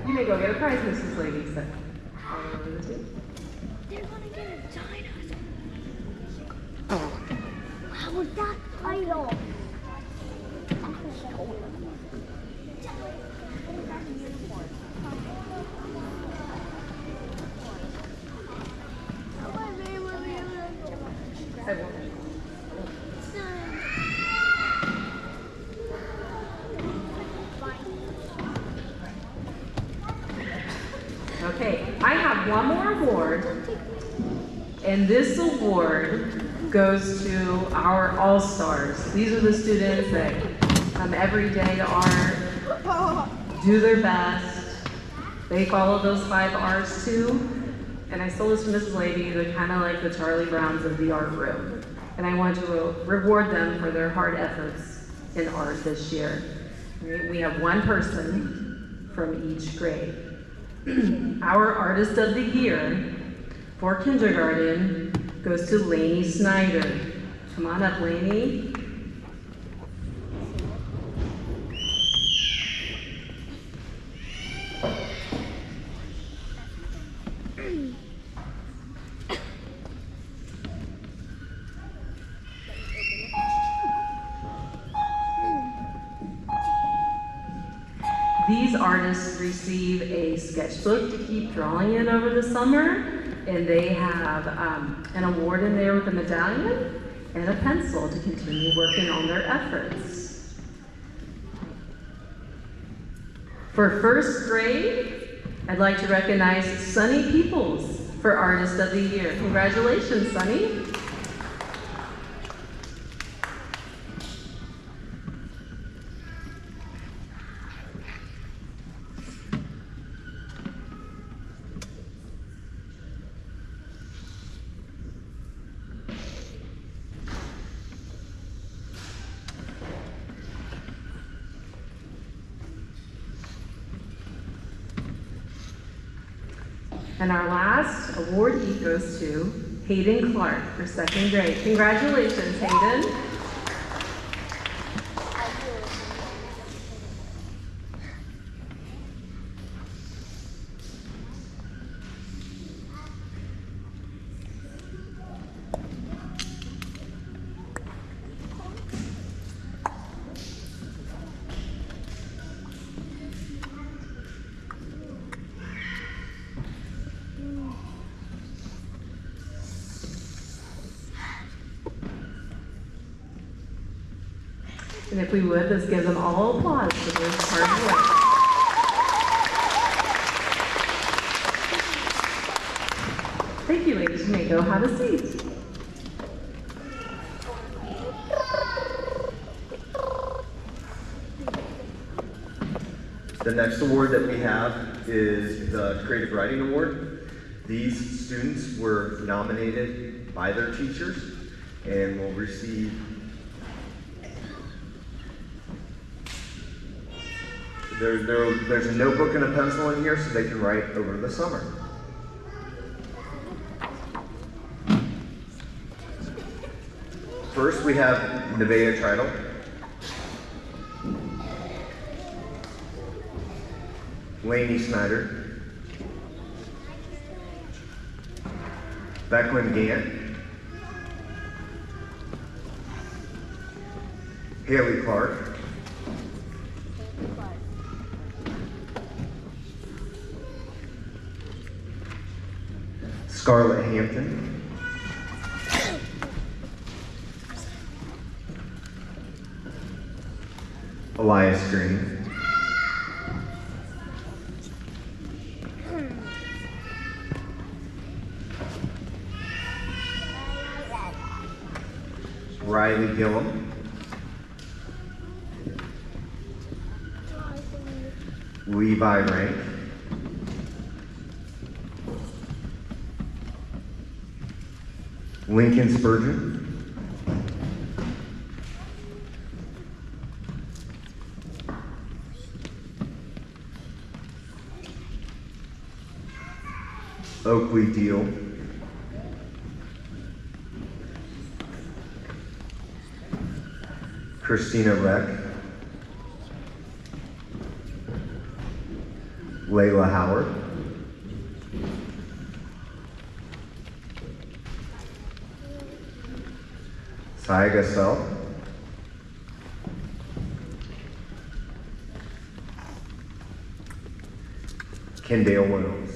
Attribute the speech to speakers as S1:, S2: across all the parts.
S1: You may go get a prize, Mrs. Lady said. Over the two.
S2: They're gonna get a dinosaur. How was that title?
S1: I won't. Okay, I have one more award, and this award goes to our all-stars. These are the students that come every day to art, do their best. They follow those 5 R's too. And I stole this from Mrs. Lady. They're kind of like the Charlie Browns of the art room. And I want to reward them for their hard efforts in art this year. We have one person from each grade. Our Artist of the Year for kindergarten goes to Lainey Snyder. Come on up, Lainey. These artists receive a sketchbook to keep drawing in over the summer, and they have an award in there with a medallion and a pencil to continue working on their efforts. For first grade, I'd like to recognize Sunny Peoples for Artist of the Year. Congratulations, Sunny. And our last awardee goes to Hayden Clark for second grade. Congratulations, Hayden. And if we would, let's give them all applause for their hard work. Thank you, ladies. You may go have a seat.
S3: The next award that we have is the Creative Writing Award. These students were nominated by their teachers and will receive there's a notebook and a pencil in here so they can write over the summer. First, we have Nevaeh Tritle, Lainey Snyder, Becklin Gant, Haley Clark, Scarlett Hampton, Elias Green, Riley Gillum, Levi Rank, Lincoln Spurgeon, Oakley Deal, Christina Reck, Layla Howard, Saya Gassel, Kendale Williams.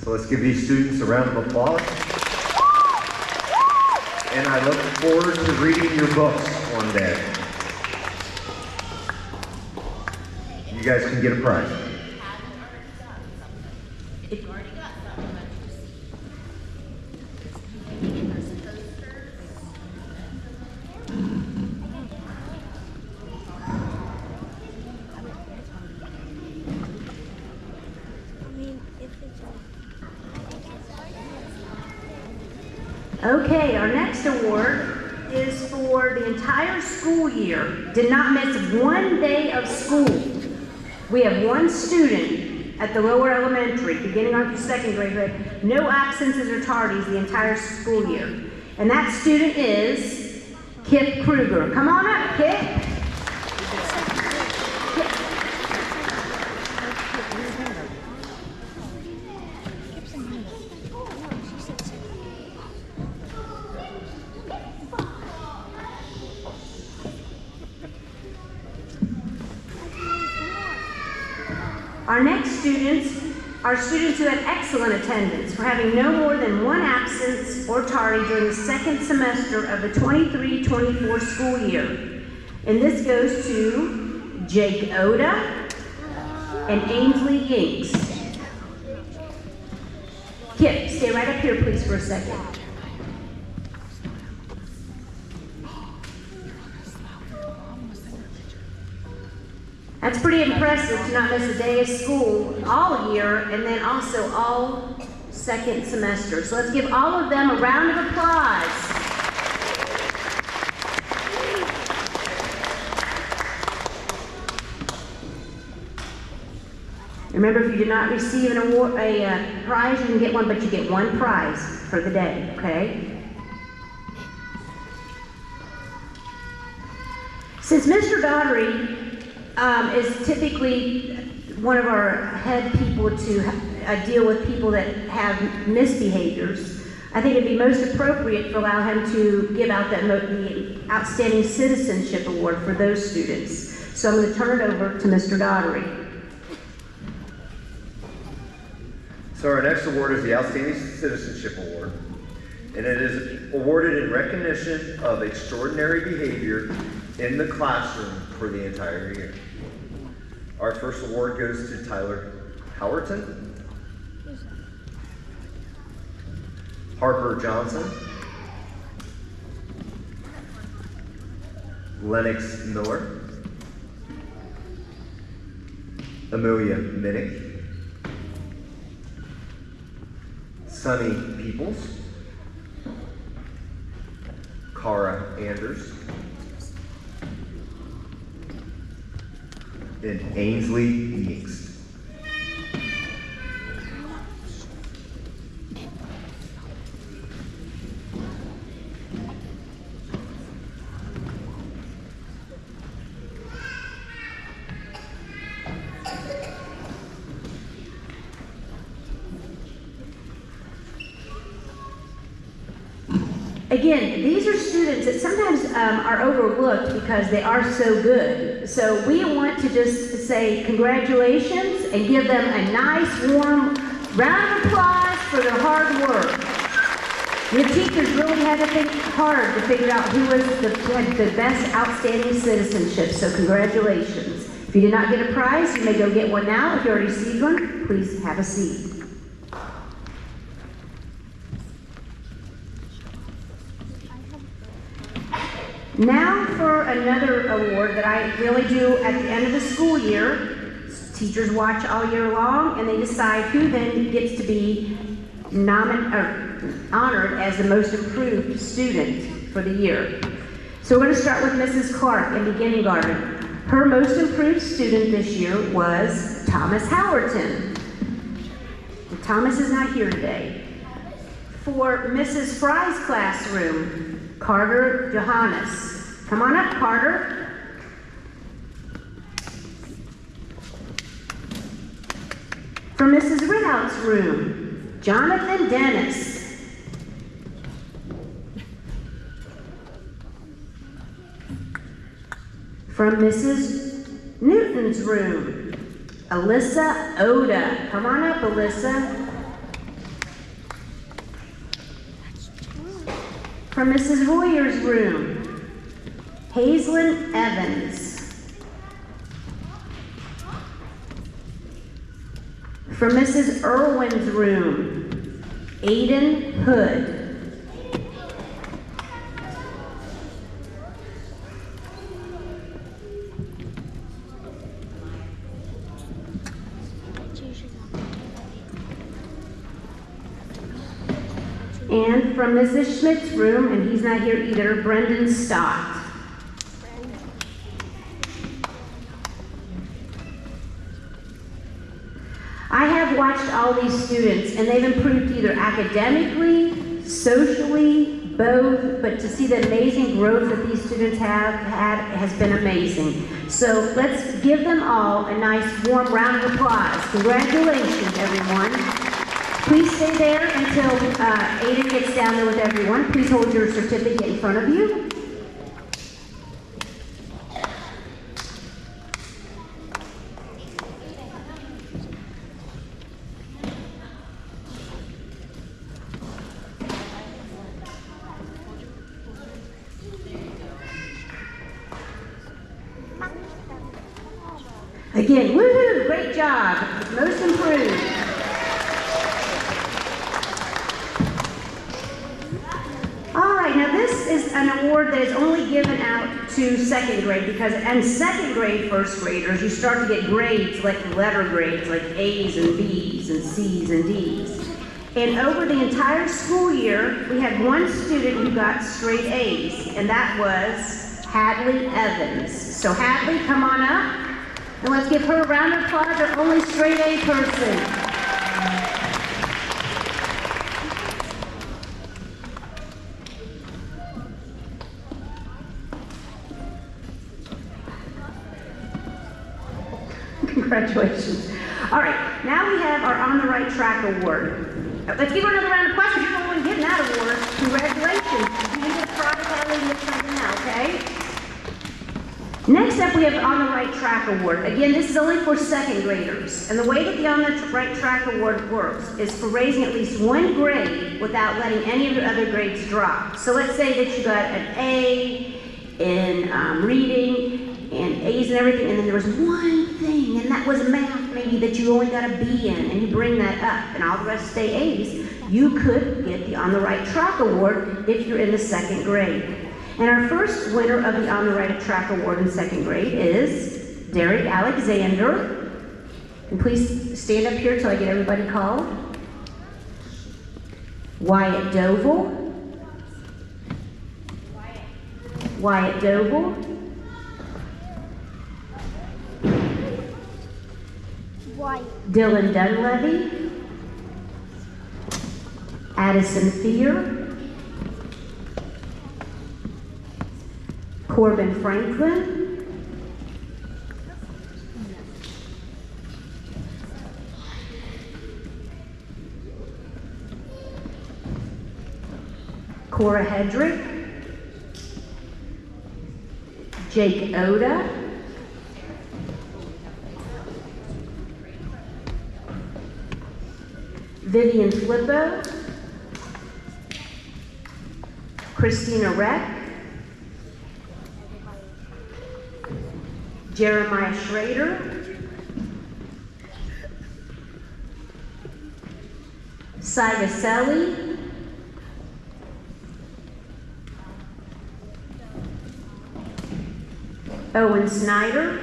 S3: So let's give these students a round of applause. And I look forward to reading your books one day. You guys can get a prize.
S4: Okay, our next award is for the entire school year. Did not miss one day of school. We have one student at the lower elementary, beginning on through second grade, who had no absences or tardies the entire school year. And that student is Kip Kruger. Come on up, Kip. Our next students are students who had excellent attendance for having no more than one absence or tardy during the second semester of the 23-24 school year. And this goes to Jake Oda and Ainsley Yinks. Kip, stay right up here please for a second. That's pretty impressive to not miss a day of school all year and then also all second semester. So let's give all of them a round of applause. Remember, if you did not receive an award, a prize, you can get one, but you get one prize for the day, okay? Since Mr. Daugherty is typically one of our head people to deal with people that have misbehaviors, I think it'd be most appropriate to allow him to give out the Outstanding Citizenship Award for those students. So I'm going to turn it over to Mr. Daugherty.
S3: So our next award is the Outstanding Citizenship Award, and it is awarded in recognition of extraordinary behavior in the classroom for the entire year. Our first award goes to Tyler Howerton, Harper Johnson, Lennox Miller, Amelia Minnick, Sunny Peoples, Cara Anders, and Ainsley Yeeks.
S4: Again, these are students that sometimes are overlooked because they are so good. So we want to just say congratulations and give them a nice, warm round of applause for their hard work. Your teachers really had to think hard to figure out who had the best outstanding citizenship, so congratulations. If you did not get a prize, you may go get one now. If you already received one, please have a seat. Now for another award that I really do at the end of the school year. Teachers watch all year long and they decide who then gets to be honored as the most improved student for the year. So we're going to start with Mrs. Clark in beginning garden. Her most improved student this year was Thomas Howerton. And Thomas is not here today. For Mrs. Fry's classroom, Carter Johannes. Come on up, Carter. For Mrs. Ridout's room, Jonathan Dennis. From Mrs. Newton's room, Alyssa Oda. Come on up, Alyssa. From Mrs. Royer's room, Hazelyn Evans. From Mrs. Irwin's room, Aiden Hood. And from Mrs. Schmidt's room, and he's not here either, Brendan Stott. I have watched all these students, and they've improved either academically, socially, both, but to see the amazing growth that these students have had has been amazing. So let's give them all a nice warm round of applause. Congratulations, everyone. Please stay there until Aiden gets down there with everyone. Please hold your certificate in front of you. Again, woohoo, great job. Most improved. All right, now this is an award that is only given out to second grade because in second grade first graders, you start to get grades like letter grades, like A's and B's and C's and D's. And over the entire school year, we had one student who got straight A's, and that was Hadley Evans. So Hadley, come on up. And let's give her a round of applause, our only straight A person. Congratulations. All right, now we have our On the Right Track Award. Let's give her another round of applause because you're the one getting that award. Congratulations. You can just try to have it something now, okay? Next up, we have On the Right Track Award. Again, this is only for second graders. And the way that the On the Right Track Award works is for raising at least one grade without letting any of your other grades drop. So let's say that you got an A in reading and A's and everything, and then there was one thing, and that was math maybe that you only got a B in, and you bring that up, and all the rest stay A's, you could get the On the Right Track Award if you're in the second grade. And our first winner of the On the Right Track Award in second grade is Derek Alexander. And please stand up here till I get everybody called. Wyatt Doval. Wyatt Doval. Dylan Dunlevy. Addison Fear. Corbin Franklin. Cora Hedrick. Jake Oda. Vivian Flippo. Christina Reck. Jeremiah Schrader. Saida Selly. Owen Snyder.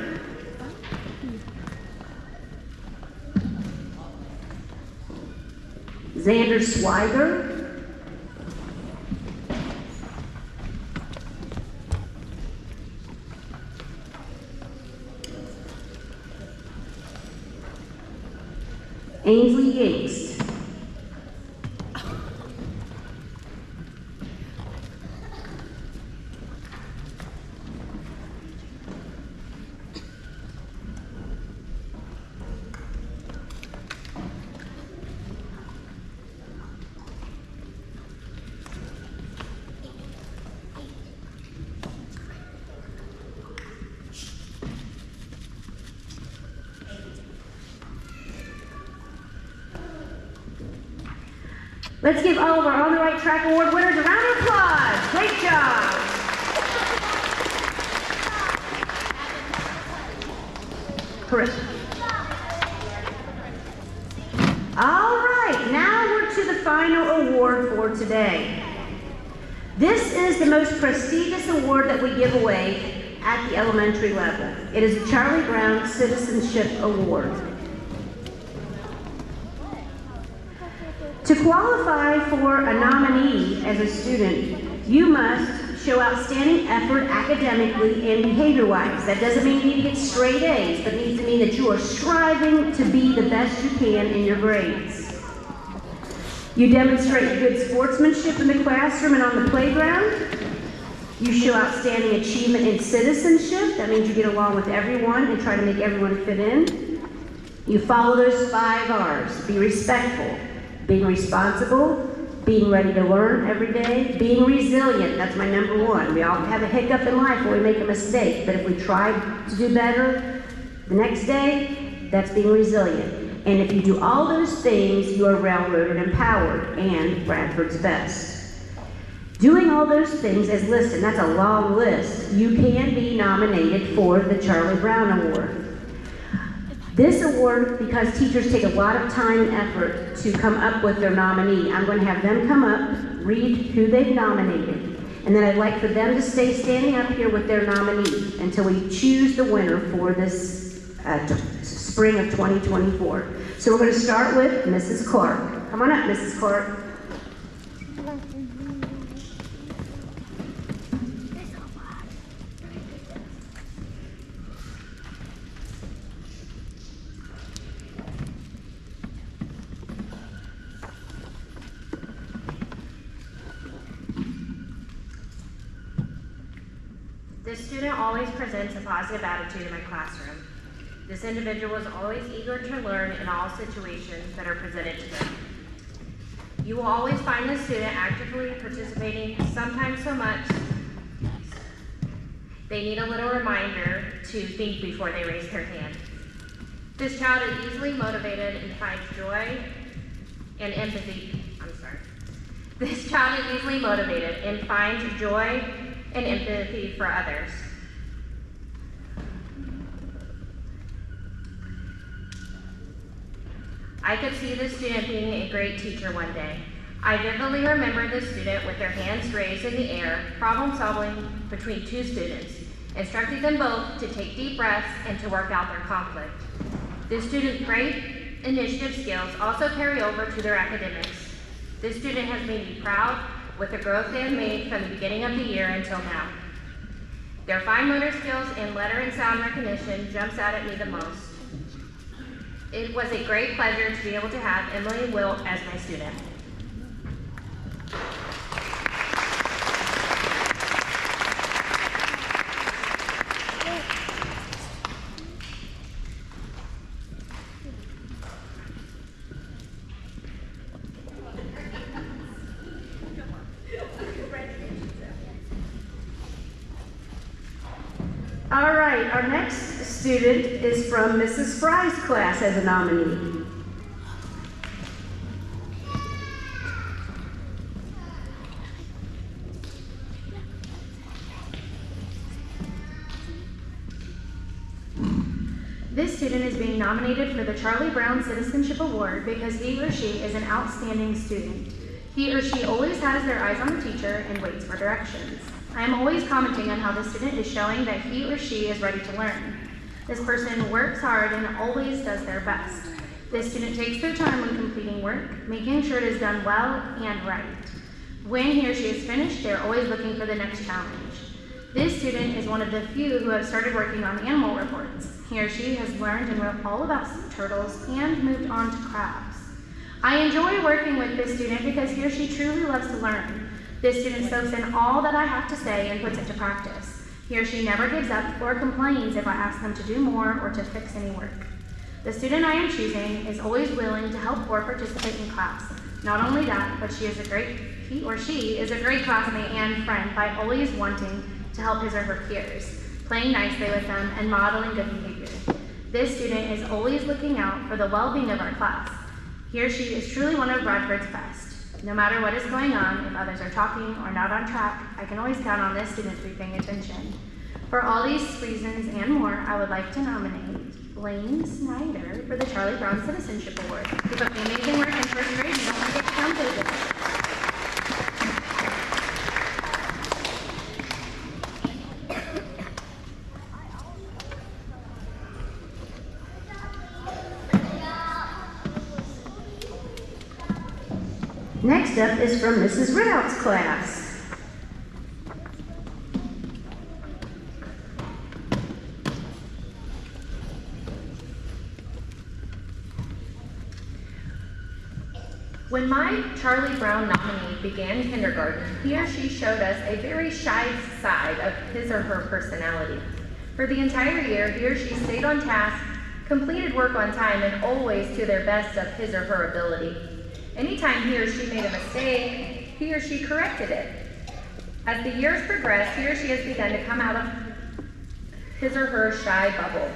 S4: Xander Swiger. Ainsley Yingst. Let's give all of our On the Right Track Award winners a round of applause. Great job. Correct. All right, now we're to the final award for today. This is the most prestigious award that we give away at the elementary level. It is the Charlie Brown Citizenship Award. To qualify for a nominee as a student, you must show outstanding effort academically and behavior-wise. That doesn't mean you need to get straight A's, but it needs to mean that you are striving to be the best you can in your grades. You demonstrate good sportsmanship in the classroom and on the playground. You show outstanding achievement in citizenship. That means you get along with everyone and try to make everyone fit in. You follow those 5 R's. Be respectful. Being responsible, being ready to learn every day, being resilient, that's my number 1. We all have a hiccup in life where we make a mistake, but if we try to do better the next day, that's being resilient. And if you do all those things, you are railroaded and empowered and Bradford's best. Doing all those things as listed, that's a long list, you can be nominated for the Charlie Brown Award. This award, because teachers take a lot of time and effort to come up with their nominee, I'm going to have them come up, read who they've nominated, and then I'd like for them to stay standing up here with their nominee until we choose the winner for this spring of 2024. So we're going to start with Mrs. Clark. Come on up, Mrs. Clark.
S5: This student always presents a positive attitude in my classroom. This individual is always eager to learn in all situations that are presented to them. You will always find this student actively participating, sometimes so much they need a little reminder to think before they raise their hand. This child is easily motivated and finds joy and empathy. This child is easily motivated and finds joy and empathy for others. I could see this student being a great teacher one day. I vividly remember this student with their hands raised in the air, problem solving between 2 students, instructing them both to take deep breaths and to work out their conflict. This student's great initiative skills also carry over to their academics. This student has made me proud with the growth they have made from the beginning of the year until now. Their fine motor skills and letter and sound recognition jumps out at me the most. It was a great pleasure to be able to have Emily Wilt as my student.
S4: All right, our next student is from Mrs. Fry's class as a nominee.
S6: This student is being nominated for the Charlie Brown Citizenship Award because he or she is an outstanding student. He or she always has their eyes on the teacher and waits for directions. I am always commenting on how the student is showing that he or she is ready to learn. This person works hard and always does their best. This student takes their time when completing work, making sure it is done well and right. When he or she is finished, they are always looking for the next challenge. This student is one of the few who have started working on animal reports. He or she has learned and wrote all about sea turtles and moved on to crabs. I enjoy working with this student because he or she truly loves to learn. This student soaks in all that I have to say and puts it to practice. He or she never gives up or complains if I ask them to do more or to fix any work. The student I am choosing is always willing to help or participate in class. Not only that, but he or she is a great classmate and friend by always wanting to help his or her peers, playing nicely with them, and modeling good behavior. This student is always looking out for the well-being of our class. He or she is truly one of Bradford's best. No matter what is going on, if others are talking or not on track, I can always count on this student to be paying attention. For all these reasons and more, I would like to nominate Blaine Snyder for the Charlie Brown Citizenship Award. Keep up the amazing work in first grade. You don't want to get counted.
S4: Next up is from Mrs. Ridout's class.
S5: When my Charlie Brown nominee began kindergarten, he or she showed us a very shy side of his or her personality. For the entire year, he or she stayed on task, completed work on time, and always to their best of his or her ability. Anytime he or she made a mistake, he or she corrected it. As the years progressed, he or she has begun to come out of his or her shy bubble.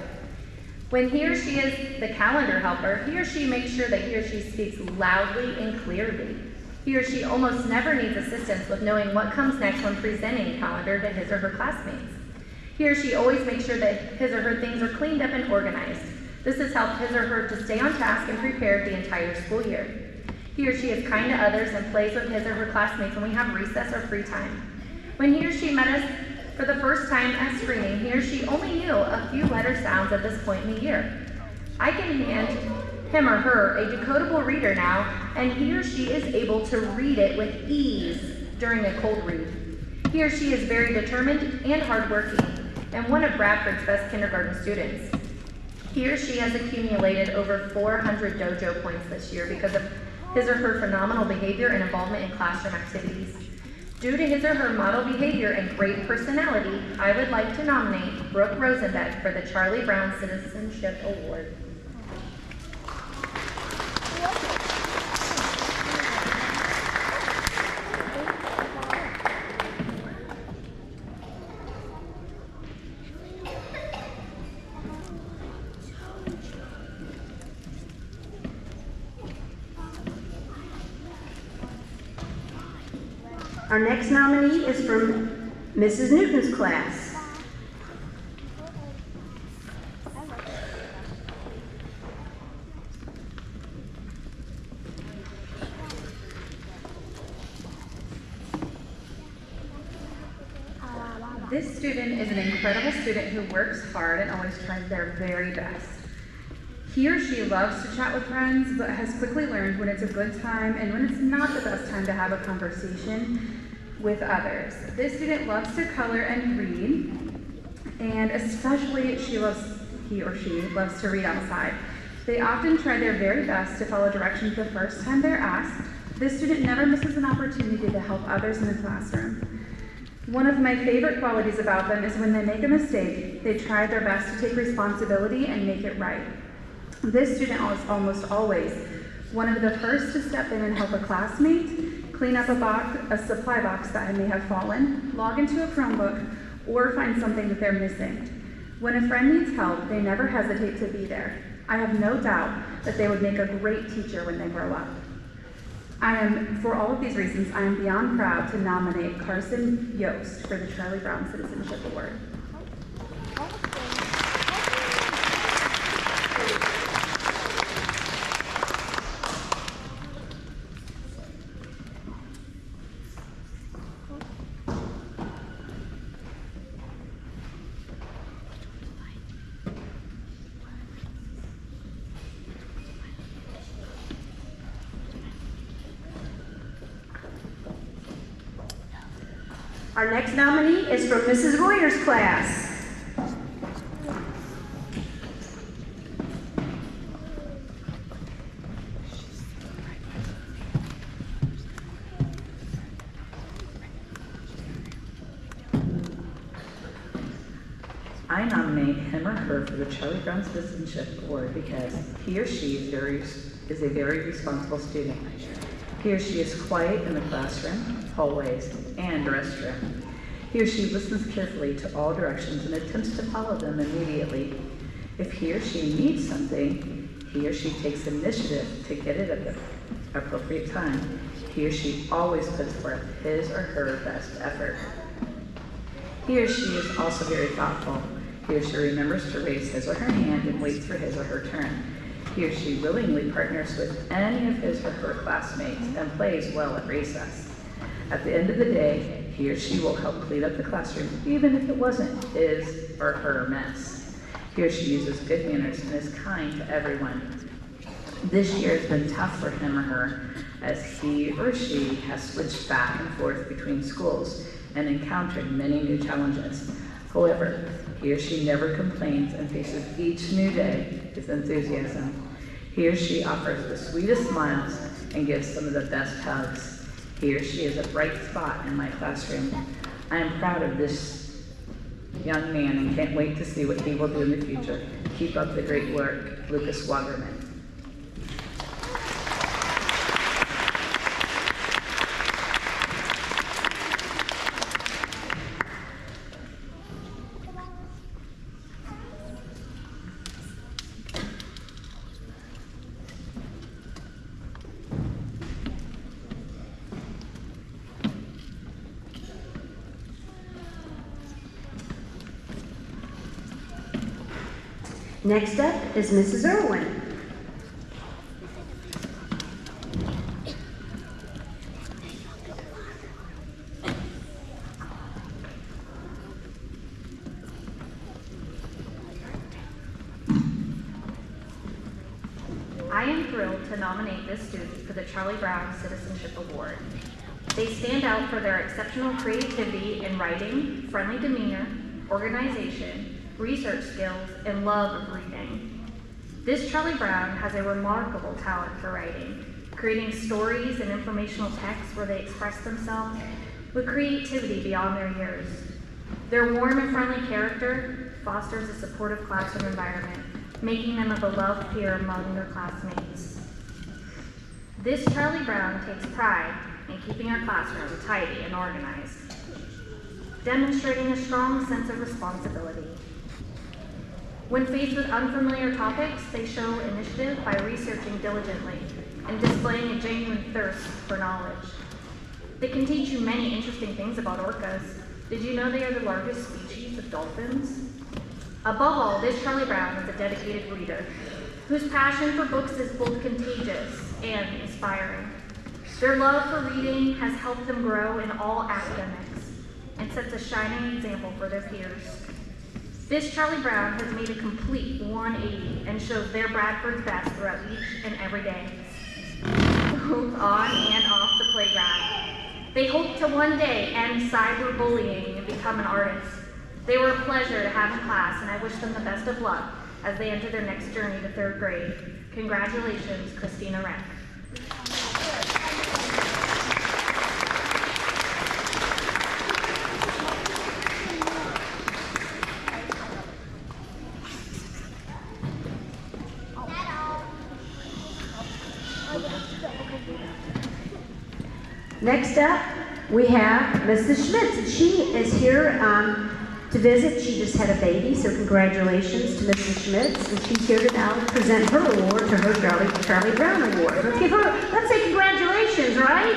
S5: When he or she is the calendar helper, he or she makes sure that he or she speaks loudly and clearly. He or she almost never needs assistance with knowing what comes next when presenting a calendar to his or her classmates. He or she always makes sure that his or her things are cleaned up and organized. This has helped his or her to stay on task and prepared the entire school year. He or she is kind to others and plays with his or her classmates when we have recess or free time. When he or she met us for the first time at screening, he or she only knew a few letter sounds at this point in the year. I can hand him or her a decodable reader now, and he or she is able to read it with ease during a cold read. He or she is very determined and hardworking, and one of Bradford's best kindergarten students. He or she has accumulated over 400 dojo points this year because of his or her phenomenal behavior and involvement in classroom activities. Due to his or her model behavior and great personality, I would like to nominate Brooke Rosenbeck for the Charlie Brown Citizenship Award.
S4: Our next nominee is from Mrs. Newton's class.
S7: This student is an incredible student who works hard and always tries their very best. He or she loves to chat with friends, but has quickly learned when it's a good time and when it's not the best time to have a conversation with others. This student loves to color and read, and especially he or she loves to read outside. They often try their very best to follow directions the first time they're asked. This student never misses an opportunity to help others in the classroom. One of my favorite qualities about them is when they make a mistake, they try their best to take responsibility and make it right. This student is almost always one of the first to step in and help a classmate clean up a supply box that may have fallen, log into a Chromebook, or find something that they're missing. When a friend needs help, they never hesitate to be there. I have no doubt that they would make a great teacher when they grow up. For all of these reasons, I am beyond proud to nominate Carson Yost for the Charlie Brown Citizenship Award.
S4: Our next nominee is from Mrs. Reuter's class.
S8: I nominate him or her for the Charlie Brown Citizenship Award because he or she is a very responsible student. He or she is quiet in the classroom, hallways, and restroom. He or she listens carefully to all directions and attempts to follow them immediately. If he or she needs something, he or she takes initiative to get it at the appropriate time. He or she always puts forth his or her best effort. He or she is also very thoughtful. He or she remembers to raise his or her hand and waits for his or her turn. He or she willingly partners with any of his or her classmates and plays well at recess. At the end of the day, he or she will help clean up the classroom, even if it wasn't his or her mess. He or she uses good manners and is kind to everyone. This year has been tough for him or her, as he or she has switched back and forth between schools and encountered many new challenges. However, he or she never complains and faces each new day with enthusiasm. He or she offers the sweetest smiles and gives some of the best hugs. He or she is a bright spot in my classroom. I am proud of this young man and can't wait to see what he will do in the future. Keep up the great work, Lucas Wagerman.
S4: Next up is Mrs. Irwin.
S5: I am thrilled to nominate this student for the Charlie Brown Citizenship Award. They stand out for their exceptional creativity in writing, friendly demeanor, organization, research skills, and love of reading. This Charlie Brown has a remarkable talent for writing, creating stories and informational texts where they express themselves with creativity beyond their years. Their warm and friendly character fosters a supportive classroom environment, making them a beloved peer among their classmates. This Charlie Brown takes pride in keeping our classroom tidy and organized, demonstrating a strong sense of responsibility. When faced with unfamiliar topics, they show initiative by researching diligently and displaying a genuine thirst for knowledge. They can teach you many interesting things about orcas. Did you know they are the largest species of dolphins? Above all, this Charlie Brown is a dedicated reader whose passion for books is both contagious and inspiring. Their love for reading has helped them grow in all academics and sets a shining example for their peers. This Charlie Brown has made a complete 180 and shows their Bradford's best throughout each and every day, both on and off the playground. They hope to one day end cyberbullying and become an artist. They were a pleasure to have in class, and I wish them the best of luck as they enter their next journey to 3rd grade. Congratulations, Christina Reck.
S4: Next up, we have Mrs. Schmitz. She is here to visit. She just had a baby, so congratulations to Mrs. Schmitz. And she's here to now present her award to her Charlie Brown Award. Let's say congratulations, right?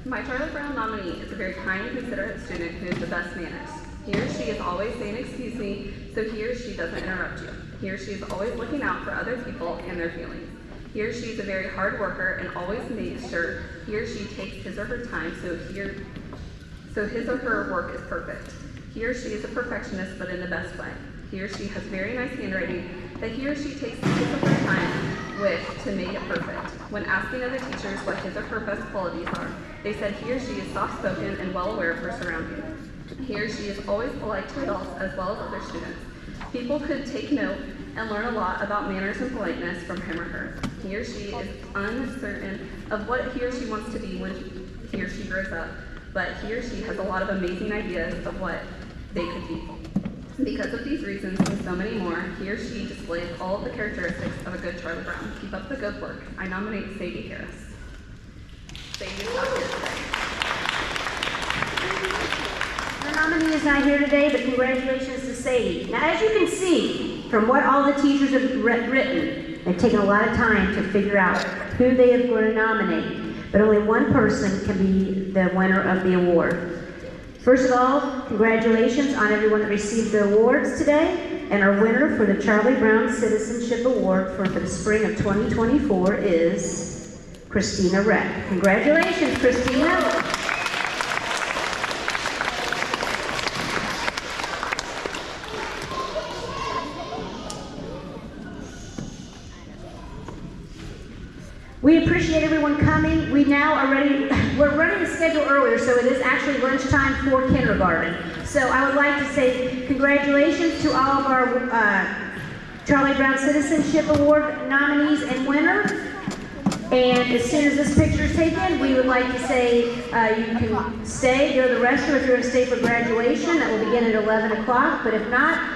S9: My Charlie Brown nominee is a very kind and considerate student who has the best manners. He or she is always saying excuse me, so he or she doesn't interrupt you. He or she is always looking out for other people and their feelings. He or she is a very hard worker and always makes sure he or she takes his or her time so his or her work is perfect. He or she is a perfectionist, but in the best way. He or she has very nice handwriting that he or she takes his or her time with to make it perfect. When asking other teachers what his or her best qualities are, they said he or she is soft-spoken and well aware of her surroundings. He or she is always polite to adults as well as other students. People could take note and learn a lot about manners and politeness from him or her. He or she is uncertain of what he or she wants to be when he or she grows up, but he or she has a lot of amazing ideas of what they could be. Because of these reasons and so many more, he or she displays all of the characteristics of a good Charlie Brown. Keep up the good work. I nominate Sadie Harris. Sadie is not here today.
S4: Our nominee is not here today, but congratulations to Sadie. Now, as you can see from what all the teachers have written, they've taken a lot of time to figure out who they are going to nominate, but only one person can be the winner of the award. First of all, congratulations on everyone that received the awards today, and our winner for the Charlie Brown Citizenship Award for the spring of 2024 is Christina Reck. Congratulations, Christina. We appreciate everyone coming. We now are ready. We're running the schedule earlier, so it is actually lunchtime for kindergarten. So I would like to say congratulations to all of our Charlie Brown Citizenship Award nominees and winners. And as soon as this picture is taken, we would like to say you can stay, go to the restroom if you're going to stay for graduation. That will begin at 11 o'clock. But if not,